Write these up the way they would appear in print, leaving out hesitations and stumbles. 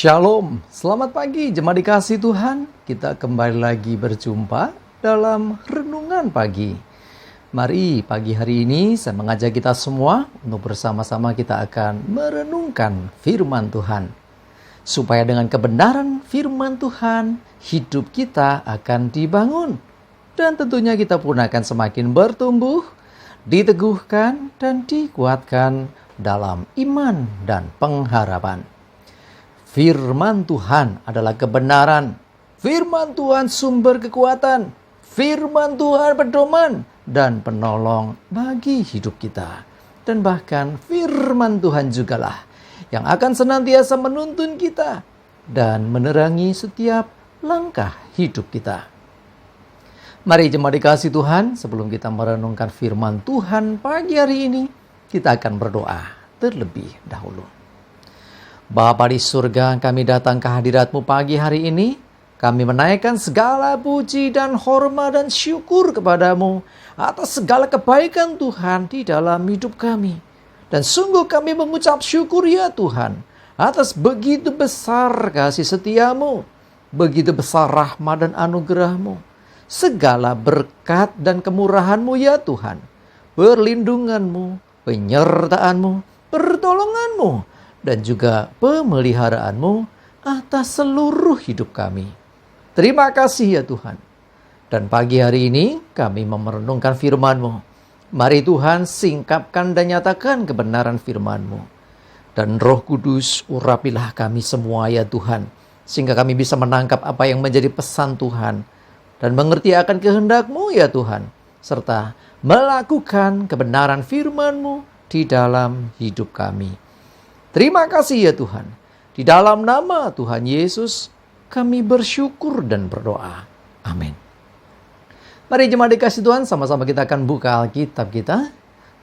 Shalom, selamat pagi jemaat dikasih Tuhan. Kita kembali lagi berjumpa dalam renungan pagi. Mari pagi hari ini saya mengajak kita semua untuk bersama-sama kita akan merenungkan firman Tuhan. Supaya dengan kebenaran firman Tuhan, hidup kita akan dibangun. Dan tentunya kita pun akan semakin bertumbuh, diteguhkan dan dikuatkan dalam iman dan pengharapan. Firman Tuhan adalah kebenaran. Firman Tuhan sumber kekuatan. Firman Tuhan pedoman dan penolong bagi hidup kita. Dan bahkan firman Tuhan jugalah yang akan senantiasa menuntun kita dan menerangi setiap langkah hidup kita. Mari jemaat dikasih Tuhan, sebelum kita merenungkan firman Tuhan pagi hari ini, kita akan berdoa terlebih dahulu. Bapa di surga, kami datang ke hadirat-Mu pagi hari ini. Kami menaikkan segala puji dan hormat dan syukur kepadamu atas segala kebaikan Tuhan di dalam hidup kami. Dan sungguh kami mengucap syukur ya Tuhan atas begitu besar kasih setia-Mu, begitu besar rahmat dan anugerah-Mu, segala berkat dan kemurahan-Mu ya Tuhan, perlindungan-Mu, penyertaan-Mu, pertolongan-Mu, dan juga pemeliharaanmu atas seluruh hidup kami. Terima kasih ya Tuhan. Dan pagi hari ini kami merenungkan firman-Mu. Mari Tuhan singkapkan dan nyatakan kebenaran firman-Mu. Dan Roh Kudus urapilah kami semua ya Tuhan. Sehingga kami bisa menangkap apa yang menjadi pesan Tuhan. Dan mengerti akan kehendak-Mu ya Tuhan. Serta melakukan kebenaran firman-Mu di dalam hidup kami. Terima kasih ya Tuhan. Di dalam nama Tuhan Yesus, kami bersyukur dan berdoa. Amin. Mari jemaat dikasih Tuhan, sama-sama kita akan buka Alkitab kita.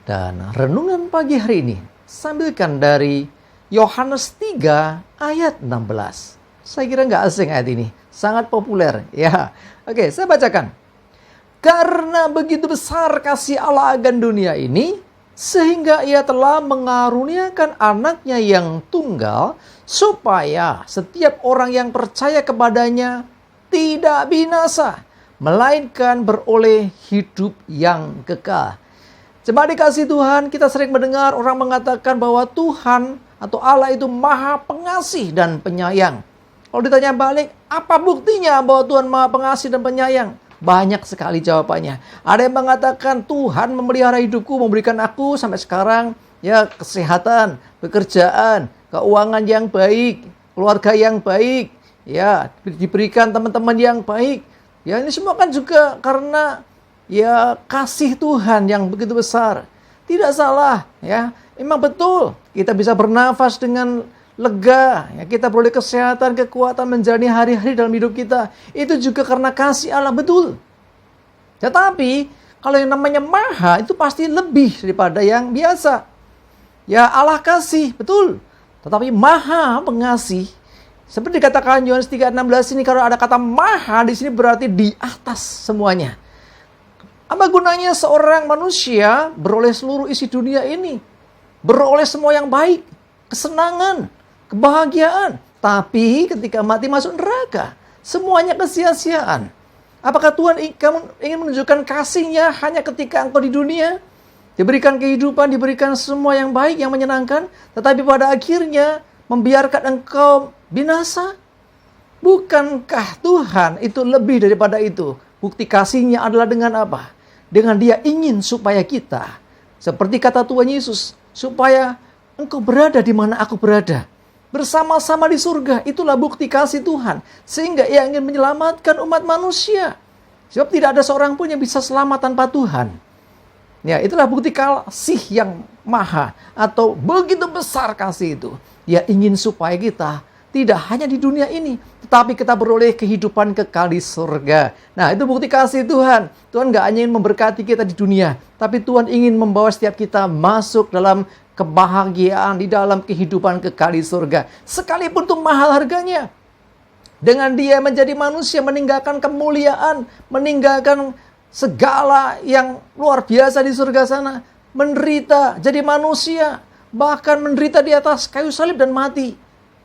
Dan renungan pagi hari ini, sambilkan dari Yohanes 3 ayat 16. Saya kira nggak asing ayat ini, sangat populer. Ya, oke, saya bacakan. Karena begitu besar kasih Allah akan dunia ini, sehingga ia telah mengaruniakan anaknya yang tunggal, supaya setiap orang yang percaya kepadanya tidak binasa, melainkan beroleh hidup yang kekal. Jemaat dikasih Tuhan, kita sering mendengar orang mengatakan bahwa Tuhan atau Allah itu maha pengasih dan penyayang. Kalau ditanya balik, apa buktinya bahwa Tuhan maha pengasih dan penyayang? Banyak sekali jawabannya. Ada yang mengatakan Tuhan memelihara hidupku, memberikan aku sampai sekarang ya kesehatan, pekerjaan, keuangan yang baik, keluarga yang baik, ya diberikan teman-teman yang baik. Ya ini semua kan juga karena ya kasih Tuhan yang begitu besar. Tidak salah ya. Memang betul kita bisa bernafas dengan lega, ya, kita beroleh kesehatan, kekuatan menjalani hari-hari dalam hidup kita. Itu juga karena kasih Allah, betul. Tetapi kalau yang namanya maha itu pasti lebih daripada yang biasa. Ya Allah kasih, betul. Tetapi maha pengasih. Seperti dikatakan Yohanes 3:16 ini, kalau ada kata maha di sini berarti di atas semuanya. Apa gunanya seorang manusia beroleh seluruh isi dunia ini? Beroleh semua yang baik, kesenangan, kebahagiaan, tapi ketika mati masuk neraka, semuanya kesia-siaan. Apakah Tuhan ingin menunjukkan kasih-Nya hanya ketika engkau di dunia? Diberikan kehidupan, diberikan semua yang baik, yang menyenangkan, tetapi pada akhirnya membiarkan engkau binasa? Bukankah Tuhan itu lebih daripada itu? Bukti kasih-Nya adalah dengan apa? Dengan Dia ingin supaya kita, seperti kata Tuhan Yesus, supaya engkau berada di mana aku berada. Bersama-sama di surga, itulah bukti kasih Tuhan. Sehingga ia ingin menyelamatkan umat manusia. Sebab tidak ada seorang pun yang bisa selamat tanpa Tuhan. Ya, itulah bukti kasih yang maha. Atau begitu besar kasih itu. Dia ingin supaya kita tidak hanya di dunia ini, tetapi kita beroleh kehidupan kekal di surga. Nah, itu bukti kasih Tuhan. Tuhan gak hanya ingin memberkati kita di dunia, tapi Tuhan ingin membawa setiap kita masuk dalam kebahagiaan di dalam kehidupan kekal di surga. Sekalipun itu mahal harganya. Dengan Dia menjadi manusia, meninggalkan kemuliaan, meninggalkan segala yang luar biasa di surga sana. Menderita, jadi manusia. Bahkan menderita di atas kayu salib dan mati.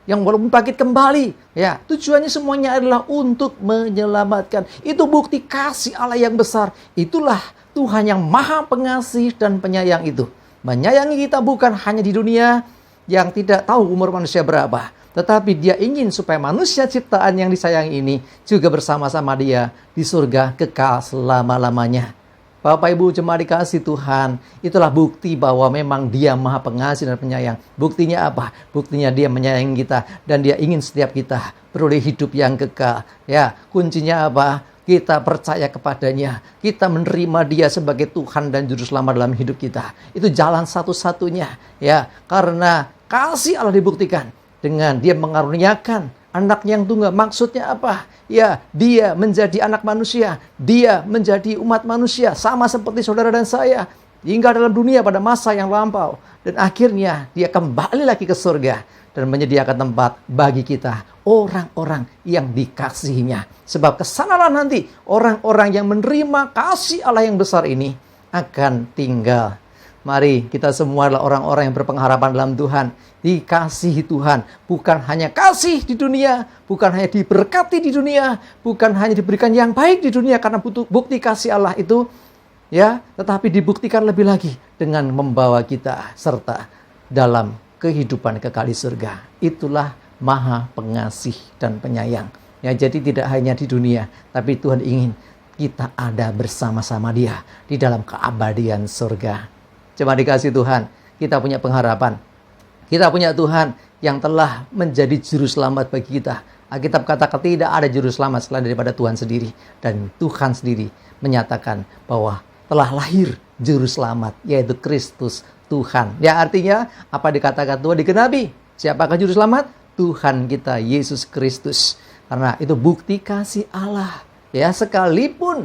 yang walaupun bangkit kembali, ya, tujuannya semuanya adalah untuk menyelamatkan. Itu bukti kasih Allah yang besar. Itulah Tuhan yang Maha Pengasih dan Penyayang itu. Menyayangi kita bukan hanya di dunia yang tidak tahu umur manusia berapa, tetapi Dia ingin supaya manusia ciptaan yang disayangi ini juga bersama-sama Dia di surga kekal selama-lamanya. Bapak Ibu jemaat dikasih Tuhan, itulah bukti bahwa memang Dia Maha Pengasih dan Penyayang. Buktinya apa? Buktinya Dia menyayangi kita dan Dia ingin setiap kita beroleh hidup yang kekal. Ya, kuncinya apa? Kita percaya kepadanya, kita menerima Dia sebagai Tuhan dan Juru Selamat dalam hidup kita. Itu jalan satu-satunya, ya, karena kasih Allah dibuktikan dengan Dia mengaruniakan anak yang tunggal. Maksudnya apa? Ya, Dia menjadi anak manusia. Dia menjadi umat manusia. Sama seperti saudara dan saya. Hingga dalam dunia pada masa yang lampau. Dan akhirnya Dia kembali lagi ke surga. Dan menyediakan tempat bagi kita. Orang-orang yang dikasihinya. Sebab kesanalah nanti orang-orang yang menerima kasih Allah yang besar ini akan tinggal. Mari kita semua adalah orang-orang yang berpengharapan dalam Tuhan. Dikasihi Tuhan. Bukan hanya kasih di dunia. Bukan hanya diberkati di dunia. Bukan hanya diberikan yang baik di dunia. Karena butuh bukti kasih Allah itu. Ya, tetapi dibuktikan lebih lagi. Dengan membawa kita serta dalam kehidupan kekal di surga. Itulah Maha Pengasih dan Penyayang. Ya, jadi tidak hanya di dunia. Tapi Tuhan ingin kita ada bersama-sama Dia. Di dalam keabadian surga. Cuma dikasih Tuhan, kita punya pengharapan. Kita punya Tuhan yang telah menjadi juru selamat bagi kita. Alkitab katakan tidak ada juru selamat selain daripada Tuhan sendiri. Dan Tuhan sendiri menyatakan bahwa telah lahir juru selamat, yaitu Kristus Tuhan. Ya, artinya apa dikatakan Tuhan digenapi. Siapakah juru selamat? Tuhan kita, Yesus Kristus. Karena itu bukti kasih Allah. Ya, sekalipun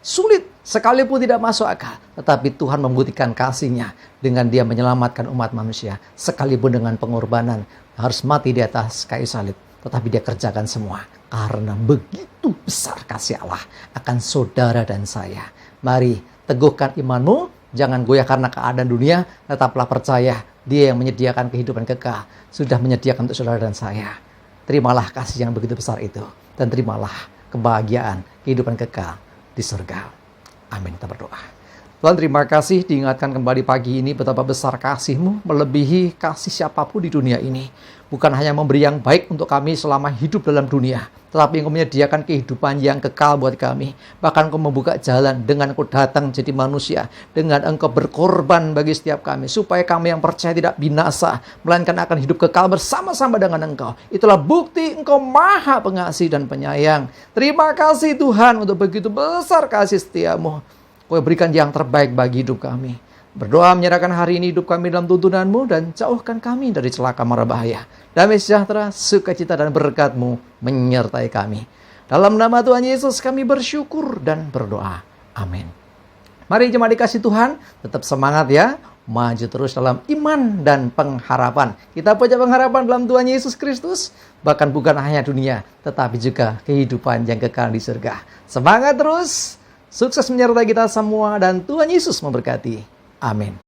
sulit, sekalipun tidak masuk akal, tetapi Tuhan membuktikan kasih-Nya dengan Dia menyelamatkan umat manusia. Sekalipun dengan pengorbanan, harus mati di atas kayu salib, tetapi Dia kerjakan semua. Karena begitu besar kasih Allah akan saudara dan saya. Mari teguhkan imanmu, jangan goyah karena keadaan dunia, tetaplah percaya Dia yang menyediakan kehidupan kekal, sudah menyediakan untuk saudara dan saya. Terimalah kasih yang begitu besar itu, dan terimalah kebahagiaan kehidupan kekal di surga. Amin. Kita berdoa. Tuhan, terima kasih diingatkan kembali pagi ini betapa besar kasih-Mu melebihi kasih siapapun di dunia ini. Bukan hanya memberi yang baik untuk kami selama hidup dalam dunia, tetapi Engkau menyediakan kehidupan yang kekal buat kami. Bahkan Engkau membuka jalan dengan Engkau datang jadi manusia, dengan Engkau berkorban bagi setiap kami, supaya kami yang percaya tidak binasa, melainkan akan hidup kekal bersama-sama dengan Engkau. Itulah bukti Engkau Maha Pengasih dan Penyayang. Terima kasih Tuhan untuk begitu besar kasih setia-Mu. Kau berikan yang terbaik bagi hidup kami. Berdoa menyerahkan hari ini hidup kami dalam tuntunan-Mu dan jauhkan kami dari celaka mara bahaya. Damai sejahtera, sukacita dan berkat-Mu menyertai kami. Dalam nama Tuhan Yesus kami bersyukur dan berdoa. Amin. Mari jemaat dikasih Tuhan, tetap semangat ya. Maju terus dalam iman dan pengharapan. Kita punya pengharapan dalam Tuhan Yesus Kristus. Bahkan bukan hanya dunia, tetapi juga kehidupan yang kekal di surga. Semangat terus. Sukses menyertai kita semua dan Tuhan Yesus memberkati. Amin.